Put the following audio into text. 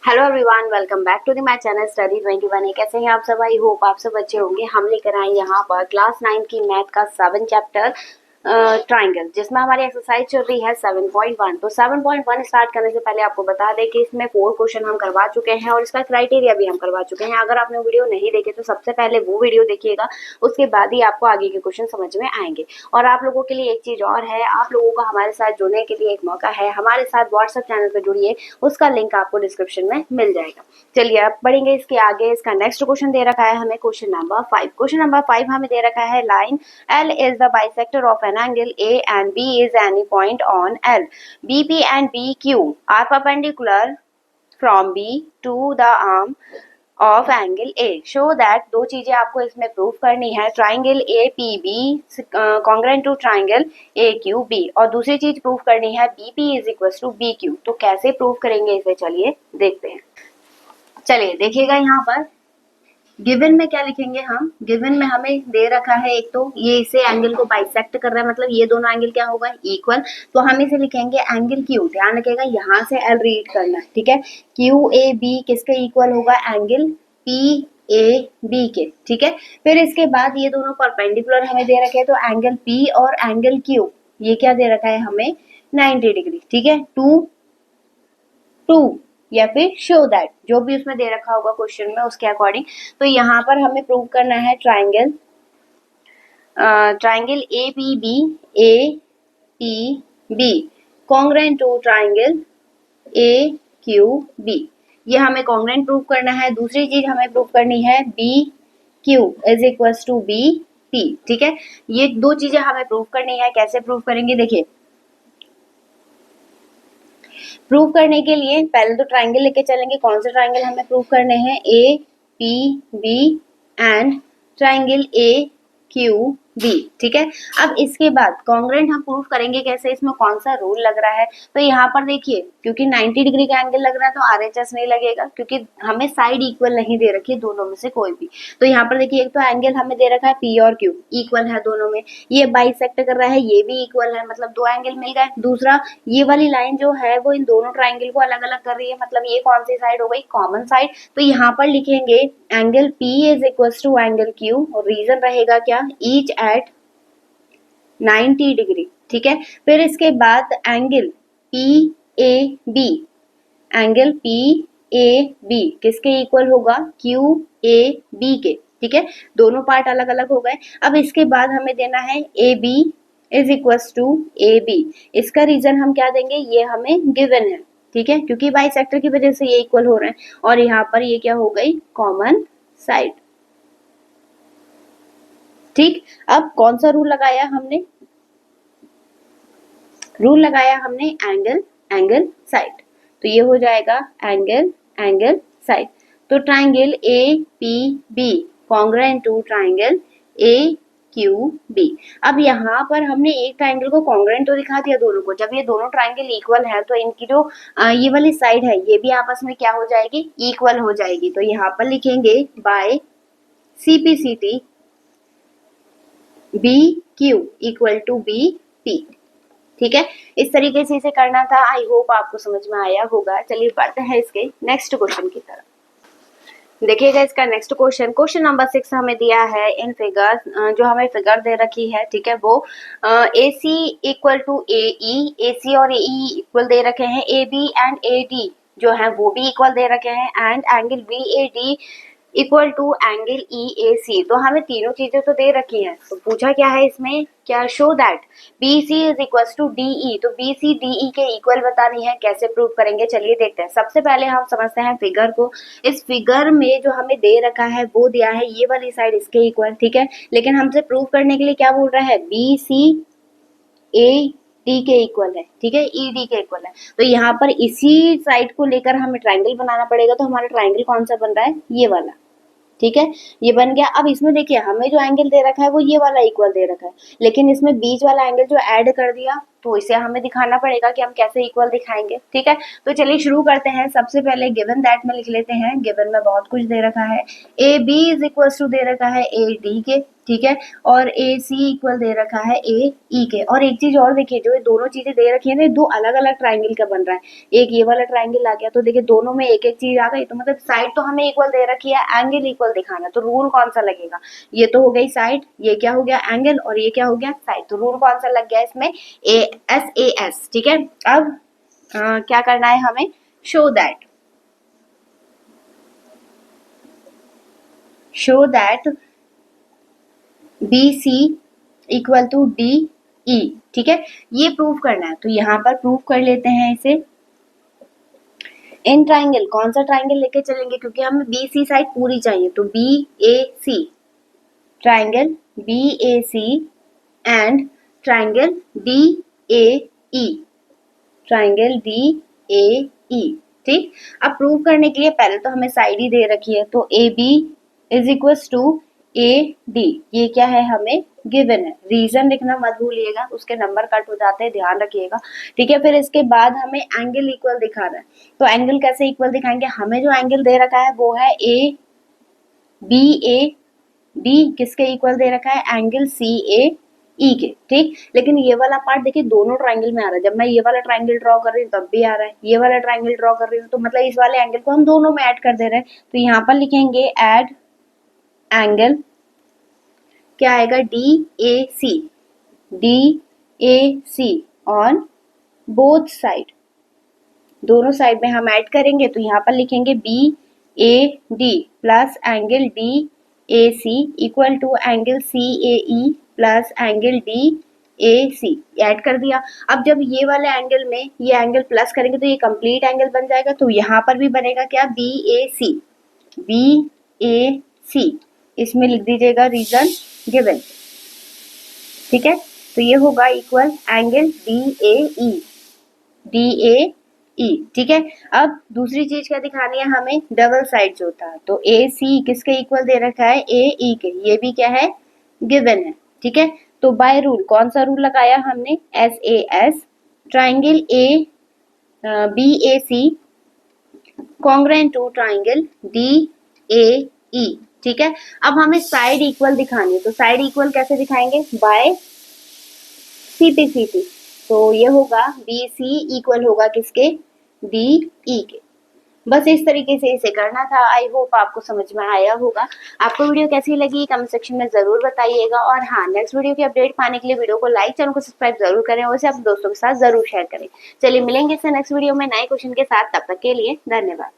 Hello everyone, welcome back to the my channel study 21। कैसे हैं आप सब? आई होप आप सब अच्छे होंगे। हम लेकर आए यहाँ पर क्लास 9 की मैथ का 7 चैप्टर ट्राइंगल, जिसमें हमारी एक्सरसाइज चल रही है 7.1। तो 7.1 स्टार्ट करने से पहले आपको बता दें कि इसमें 4 क्वेश्चन हम करवा चुके हैं और इसका क्राइटेरिया भी हम करवा चुके हैं। अगर आपने वीडियो नहीं देखे तो सबसे पहले वो वीडियो देखिएगा, उसके बाद ही आपको आगे के क्वेश्चन समझ में आएंगे। और आप लोगों के लिए एक चीज और है, आप लोगों का हमारे साथ जुड़ने के लिए एक मौका है। हमारे साथ व्हाट्सएप चैनल पर जुड़िए, उसका लिंक आपको डिस्क्रिप्शन में मिल जाएगा। चलिए अब बढ़ेंगे इसके आगे। इसका नेक्स्ट क्वेश्चन दे रखा है हमें क्वेश्चन नंबर 5। क्वेश्चन नंबर 5 हमें दे रखा है line L is the bisector of an angle A and B is any point on L. BP and BQ are perpendicular from B to the arm of angle A. Show that, दो चीजें आपको इसमें proof करनी है। Triangle A P B congruent to triangle A Q B, और दूसरी चीज proof करनी है B P is equal to B Q. तो कैसे प्रूफ करेंगे इसे, चलिए देखते हैं। चलिए देखिएगा यहाँ पर गिवन में क्या लिखेंगे हम। गिवन में हमें दे रखा है, एक तो ये इसे एंगल को बाइसेक्ट कर रहा है, मतलब ये दोनों एंगल क्या होगा, इक्वल। तो हम इसे लिखेंगे एंगल क्यू। ध्यान रखिएगा यहाँ से एल रीड करना है, ठीक है। क्यू ए बी किसके इक्वल होगा, एंगल पी ए बी के, ठीक है। फिर इसके बाद ये दोनों परपेंडिकुलर हमें दे रखे हैं, तो एंगल पी और एंगल क्यू ये क्या दे रखा है हमें, 90 डिग्री, ठीक है। टू या फिर शो दैट, जो भी उसमें दे रखा होगा क्वेश्चन में उसके अकॉर्डिंग। तो यहाँ पर हमें प्रूव करना है triangle A P B congruent to triangle A Q B, ये हमें कॉन्ग्रेंट प्रूव करना है। दूसरी चीज हमें प्रूव करनी है B Q is equal to B P, ठीक है। ये दो चीजें हमें प्रूव करनी है। कैसे प्रूव करेंगे, देखिए। प्रूव करने के लिए पहले तो ट्राइंगल लेके चलेंगे। कौन से ट्राइंगल हमें प्रूव करने हैं, A P B and triangle A Q B, ठीक है। अब इसके बाद कॉन्ग्रेंट हम प्रूव करेंगे कैसे, इसमें कौन सा रूल लग रहा है। तो यहाँ पर देखिए, क्योंकि 90 डिग्री का एंगल लग रहा है तो आरएचएस नहीं लगेगा, क्योंकि हमें साइड इक्वल नहीं दे रखी है दोनों में से कोई भी। तो यहाँ पर देखिए, एक तो एंगल हमें दे रखा है पी और क्यू, इक्वल है दोनों में। ये बाइसेक्ट कर रहा है, ये भी इक्वल है, मतलब दो एंगल मिल गए। दूसरा, ये वाली लाइन जो है वो इन दोनों ट्राइंगल को अलग अलग कर रही है, मतलब ये कौन सी साइड हो गई, कॉमन साइड। तो यहाँ पर लिखेंगे angle P is equal to angle Q, और रीजन रहेगा क्या, ईच एट 90 डिग्री, ठीक है। फिर इसके बाद एंगल PAB, एंगल PAB किसके इक्वल होगा, QAB के, ठीक है। दोनों पार्ट अलग अलग हो गए। अब इसके बाद हमें देना है AB is equal to AB। इसका रीजन हम क्या देंगे, ये हमें गिवन है, ठीक है, क्योंकि बाइसेक्टर की वजह से ये इक्वल हो रहे हैं। और यहाँ पर ये क्या हो गई, कॉमन साइड, ठीक। अब कौन सा रूल लगाया हमने, रूल लगाया हमने एंगल साइड। तो ये हो जाएगा एंगल साइड। तो triangle A P B congruent to triangle A Q B. अब यहाँ पर हमने एक ट्राइंगल को कॉन्ग्रेंट तो दिखा दिया दोनों को। जब ये दोनों ट्राइंगल इक्वल है तो इनकी जो ये वाली साइड है ये भी आपस में क्या हो जाएगी, इक्वल हो जाएगी। तो यहाँ पर लिखेंगे by CPCT B Q equal to B P, ठीक है। इस तरीके से इसे करना था। आई होप आपको समझ में आया होगा। चलिए बढ़ते हैं इसके नेक्स्ट क्वेश्चन की तरफ। देखिएगा इसका नेक्स्ट क्वेश्चन, क्वेश्चन नंबर 6 हमें दिया है इन फिगर, जो हमें फिगर दे रखी है, ठीक है। वो AC equal to AE, AC और AE इक्वल दे रखे हैं। AB एंड AD जो है वो भी इक्वल दे रखे हैं, and angle BAD equal to angle EAC। तो हमें तीनों चीजें तो दे रखी हैं। तो पूछा क्या है इसमें, क्या, show that BC is equal to DE। तो BC DE के इक्वल बतानी है। कैसे प्रूव करेंगे, चलिए देखते हैं। सबसे पहले हम समझते हैं फिगर को। इस फिगर में जो हमें दे रखा है वो दिया है ये वाली साइड इसके इक्वल, ठीक है। लेकिन हमसे प्रूव करने के लिए क्या बोल रहा है, BC AD के इक्वल है, ठीक है, ED के इक्वल है। तो यहाँ पर इसी साइड को लेकर हमें ट्राइंगल बनाना पड़ेगा। तो हमारा ट्राइंगल कौन सा बन रहा है, ये वाला, ठीक है, ये बन गया। अब इसमें देखिए हमें जो एंगल दे रखा है वो ये वाला इक्वल दे रखा है, लेकिन इसमें बीच वाला एंगल जो ऐड कर दिया, तो इसे हमें दिखाना पड़ेगा कि हम कैसे इक्वल दिखाएंगे, ठीक है। तो चलिए शुरू करते हैं। सबसे पहले गिवन दैट में लिख लेते हैं। गिवन में बहुत कुछ दे रखा है। AB इज इक्वल टू दे रखा है AD के, ठीक है, और ए सी इक्वल दे रखा है ए ई के। और एक चीज और देखिए, जो ये दोनों चीजें दे रखी है ना, दो अलग अलग ट्राइंगल का बन रहा है। एक ये वाला ट्राइंगल आ गया, तो देखिए दोनों में एक एक चीज आ गई, तो मतलब साइड तो हमें इक्वल दे रखी है, एंगल इक्वल दिखाना, तो रूल कौन सा लगेगा? ये तो हो गई साइड, ये क्या हो गया एंगल, और ये क्या हो गया साइड, तो रूल कौन सा लग गया इसमें? A S. ठीक है, अब क्या करना है हमें? Show that B C equal to D E. ठीक है, ये प्रूव करना है, तो यहाँ पर प्रूव कर लेते हैं इसे। इन ट्राइंगल, कौन सा ट्राइंगल लेके चलेंगे, क्योंकि हमें बी सी साइड पूरी चाहिए, तो B A C, triangle B A C and triangle D A E, triangle D A E. ठीक, अब प्रूव करने के लिए पहले तो हमें साइड ही दे रखी है, तो A B is equal to A D, ये क्या है हमें गिवन है। रीजन लिखना मत भूलिएगा, उसके नंबर कट हो जाते हैं, ध्यान रखिएगा। ठीक है, फिर इसके बाद हमें एंगल इक्वल दिखाना है, तो एंगल कैसे इक्वल दिखाएंगे? हमें जो एंगल दे रखा है वो है ए बी ए डी, किसके इक्वल दे रखा है? एंगल सी ए ई के। ठीक, लेकिन ये वाला पार्ट देखिए दोनों ट्राइंगल में आ रहा है, जब मैं ये वाला ट्राइंगल ड्रॉ कर रही हूँ तब भी आ रहा है, ये वाला ट्राइंगल ड्रॉ कर रही हूँ तो मतलब इस वाले एंगल को हम दोनों में ऐड कर दे रहे हैं, तो यहाँ पर लिखेंगे ऐड एंगल, क्या आएगा? D A C on both side, दोनों साइड में हम ऐड करेंगे, तो यहाँ पर लिखेंगे B A D plus angle D A C equal to angle C A E plus angle D A C, add कर दिया। अब जब ये वाले एंगल में ये एंगल प्लस करेंगे तो ये कंप्लीट एंगल बन जाएगा, तो यहाँ पर भी बनेगा क्या? बी ए सी, इसमें लिख दीजिएगा रीजन गिवन। ठीक है, तो ये होगा equal angle D A E. ठीक है, अब दूसरी चीज क्या दिखानी है हमें? डबल साइड जो था, तो ए सी किसके इक्वल दे रखा है? ए ई के, ये भी क्या है? गिवन है। ठीक है, तो बाय रूल, कौन सा रूल लगाया हमने? S A S, triangle A B A C congruent to triangle D A E. ठीक है, अब हमें साइड इक्वल दिखानी है, तो साइड इक्वल कैसे दिखाएंगे? बाय सीपी, तो ये होगा बी सी इक्वल होगा किसके? डी ई के। बस इस तरीके से इसे करना था। आई होप आपको समझ में आया होगा। आपको वीडियो कैसी लगी कमेंट सेक्शन में जरूर बताइएगा, और हाँ, नेक्स्ट वीडियो की अपडेट पाने के लिए वीडियो को लाइक, चैनल को सब्सक्राइब जरूर करें और इसे अपने दोस्तों के साथ जरूर शेयर करें। चलिए मिलेंगे इससे नेक्स्ट वीडियो में नए क्वेश्चन के साथ, तब तक के लिए धन्यवाद।